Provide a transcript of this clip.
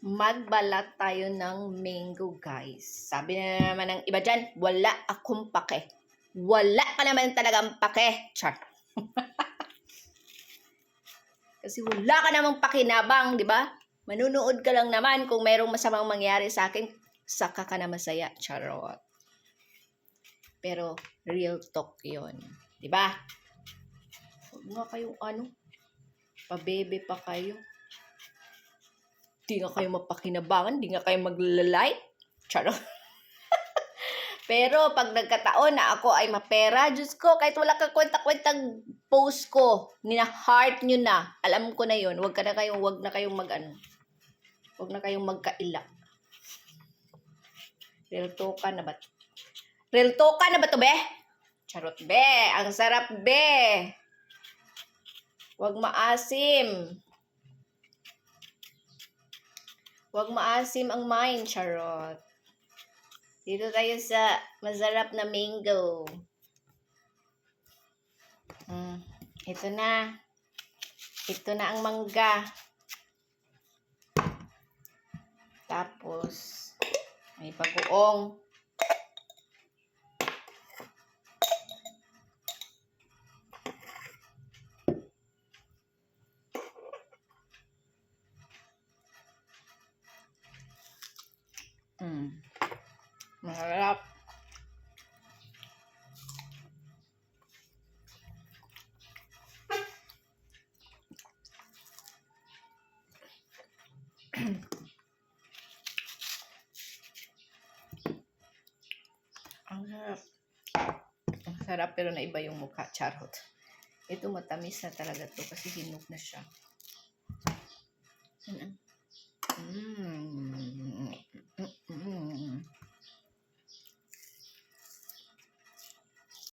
Magbalat tayo ng mango, guys. Sabi na naman ng iba dyan, wala akong pake. Wala ka naman talagang pake. Char. Kasi wala ka namang pakinabang, di ba? Manunood ka lang naman kung mayroong masamang mangyari sa akin, saka ka na masaya. Charot. Pero real talk yon, di ba? Huwag nga kayong pabebe pa kayo. Di nga kayo mapakinabangan, di nga kayo maglalay. Charot. Pero pag nagkataon na ako ay mapera, Diyos ko, kahit wala ka kwenta-kwentang post ko, nina-heart nyo na, alam ko na yun, wag na kayong magkaila. Real talk na ba? Real talk na ba to, be? Charot, be. Ang sarap, be. Wag maasim. Wag maasim ang mind, charot. Dito tayo sa masarap na mango. Ito na. Ito na ang mangga. Tapos, may bagoong. Masarap. Ang sarap. Ang sarap pero naiba yung mukha. Charot. Ito matamis na talaga to kasi hinog na siya.